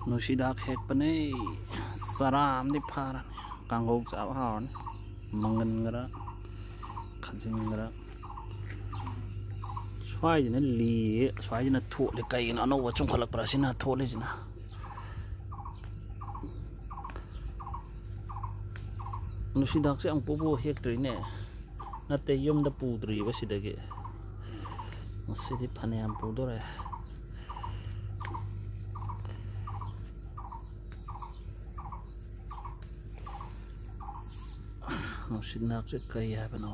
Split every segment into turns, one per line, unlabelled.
नुशीदाक हेक पने सराम दि फारन कांगो चाव हावन मंगन गरा खजिन गरा स्वाइजना ली स्वाइजना थोले कई ना अनौब चुंखलक प्रसिना थोले जना नुशीदाक से अंग पोपो हेक्ट्रीने नते यमदा पुद्री बसिदगे मसिदि फनेयाम पुदोरे नुशीदाक से कई है बनो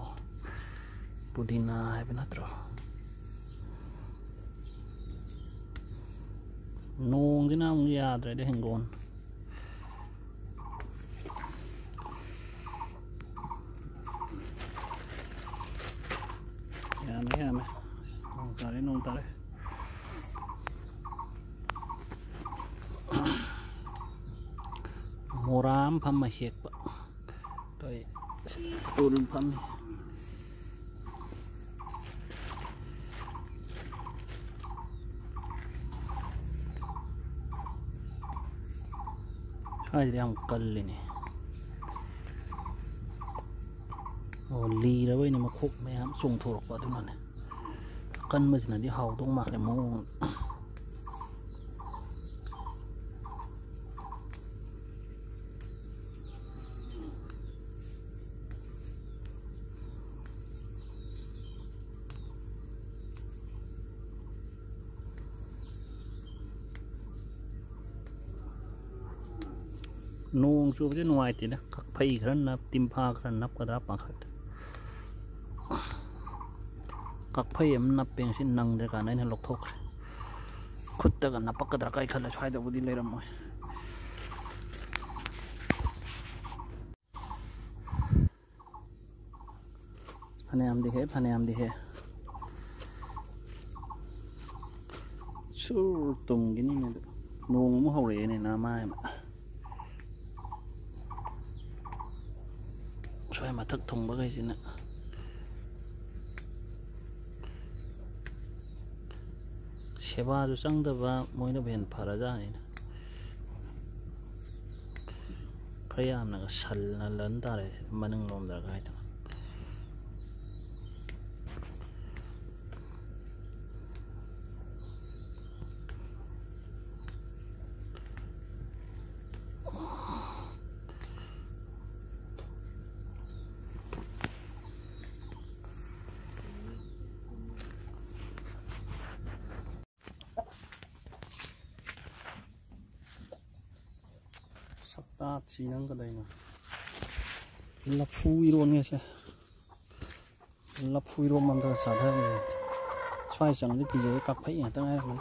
पुदीना है बनत्रो नोंगिना मु याद रे हिंगोन यामे नों तारे मोराम फम हेक तो तुल फम शायद हम कल लेने और ली रवै ने मखोक में हम सोंग थोरक पा दुनाने कन मजना दि हाउ दong माके मो नोंग चुबजे नुवाइते ना फई खरन नप तिमफा खरन नप कदरा पाखट कफई हम नपें से नंगदे का नहीं लौथोक्रे खुद का नपकदरा कई खल स्वाइदबुदी लेरमोय फनेयाम दिहे सुर तुमगिनी ने नोंग मु हौरे ने ना माय स्वाइ मथक थोंग बगैसिना सेवा जो चंगदबा मोइना बेन फराजानि खयामना सलना लन तारे मनंग लोमदा गायता नंग कदाइना लफू इरोन से लफू इरोन मंद साधा स्वाइ चंग पीजे कफई मन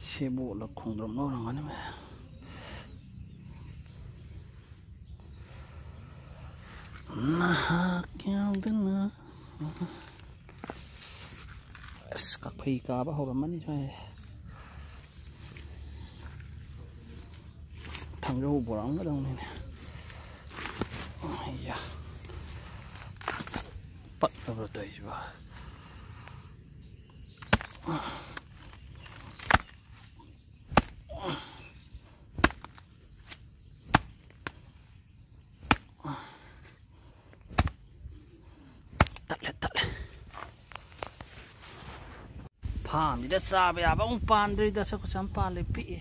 सेबो लखोंद्रम नोरंगाने में nah kêu tên nữa các phi cá bắt hầu mani cho thằng râu bò lắng ở đâu này nè ai da bắt đầu rồi tới vào pan đi đất xa bây giờ ông pan đi đất sao có sắm pan lấy bị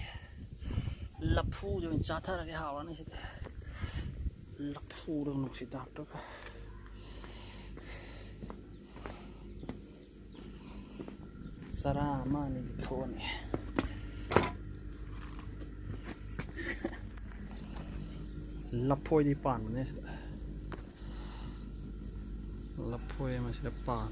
lập phu rồi mình chát ra cái hào này chứ lập phu đâu nục xịt đạp đâu Sara mani thoni lapoi di pan ne lapoi ma sida pan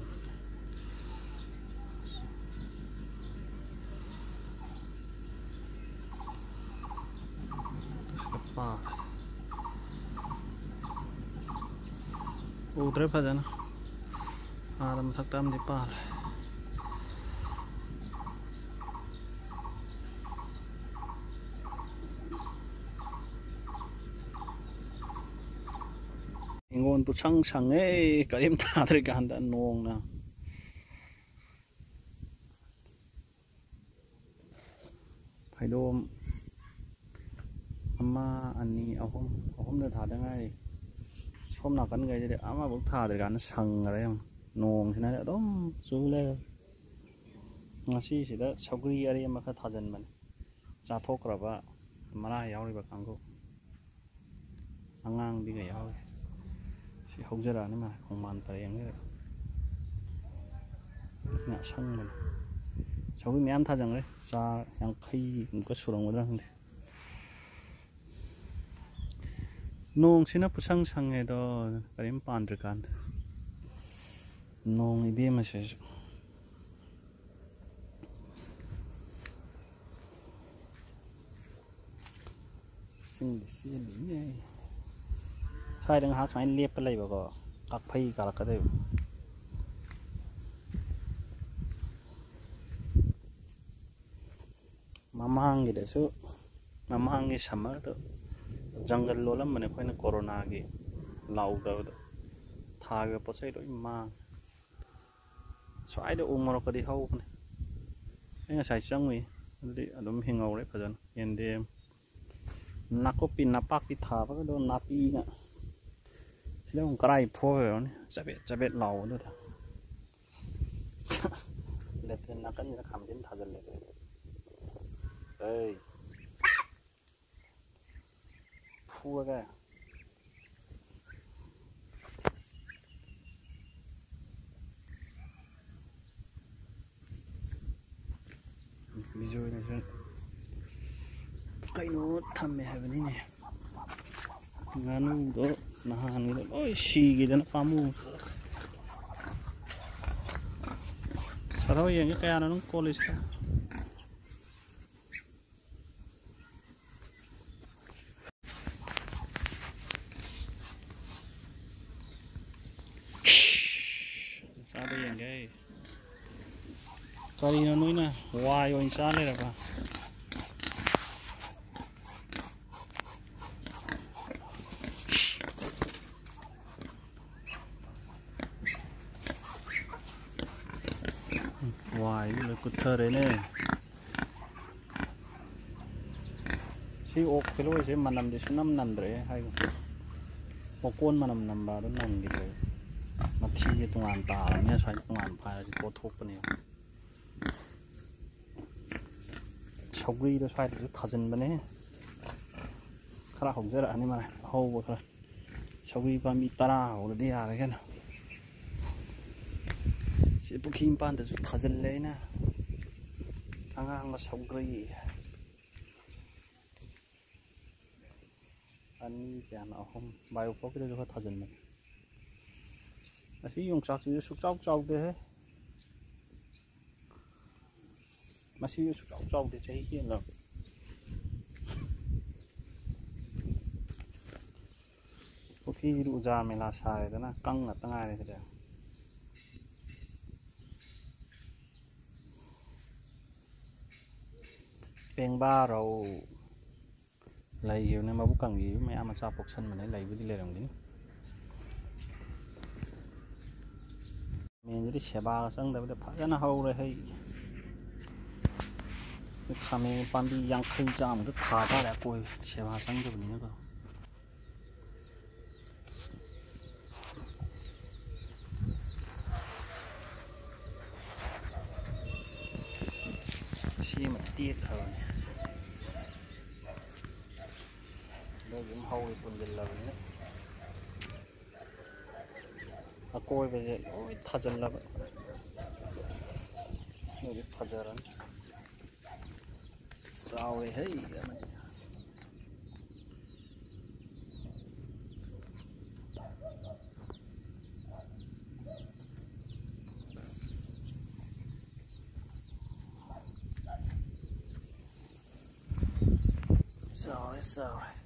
pan udre phajana aram saktam di pan ingon pu sang sang karim ta dre kan da nong na phaidom ama ani ahom da tha da ngai som na kan gai de ama bu tha dre kan sang ara yang nong sina dom chu le ngasi sida sagri ari ma kha thajan man cha thokraba mara yauri ba kanggo angang bi ga yawi si hojara ni ma khongman ta yang ni na sang man sagri myam thajang le cha yang khai ko surong wa dang de nong sina pusang sang e do karim pan dre kan nong ibe ma se xin sai đang hát máy liệp cái này bảo có các phay cả là cái đấy mà mang gì đấy số mà mang cái sắm đó jungle lo lắm mình phải là corona cái lau cái đó thà cái bớt sai đó mang xoáy đó ôm nó cái đi hâu này cái này xài trắng vậy đi đom hình ngầu đấy phải không hiện đêm nakopin napak di thả cái đó napi nè thì nó còn cái phôi rồi chả biết lầu nữa thôi để tiền nó cái như khám đến thà dần này đây phôi cái video này chứ cái nó thầm mẹ hay bên này nganu đó nó hàng cái đó ôi xì cái đó nó pamu sao thôi những cái nó college cả sao đây những cái nó nói nè hoài rồi sao đây là ba hoài là cột thơ đấy nè si ốc cái lối sẽ mà nằm thì số năm nằm đấy hay một con mà nằm vào đó nằm gì đấy mà thi cái tung an tà nhá xoay tung an phải thì có thuốc bên này sagri đó xoay thì thật chân bên này khá là không dễ là anh mà hâu vậy sagri ba mi tara rồi đi à cái nào si booking pan thì thật chân lấy nè thằng hàng là sagri anh cái nào không bài có cái đó có thật chân mình khi dùng sạc thì sụt trâu thế mà khi sụt trâu thì cháy hiện rồi có khi đủ già mình là xài đó là căng ở tầng ai này thế bèn ba rồi lấy nhiều nên mà bút cần gì mấy ama sao bọc xanh mà lấy lấy với đi lấy đồng đi mình jadi siapa sang tapi dapat ya nah hau leh kami pambi yang kerja itu thada lah koi siapa sang tu begini ko si mati thôi đâu cũng hau thì pun jelas ni coi về ôi thật chân là 여기 파자란 싸우리 헤이 싸우리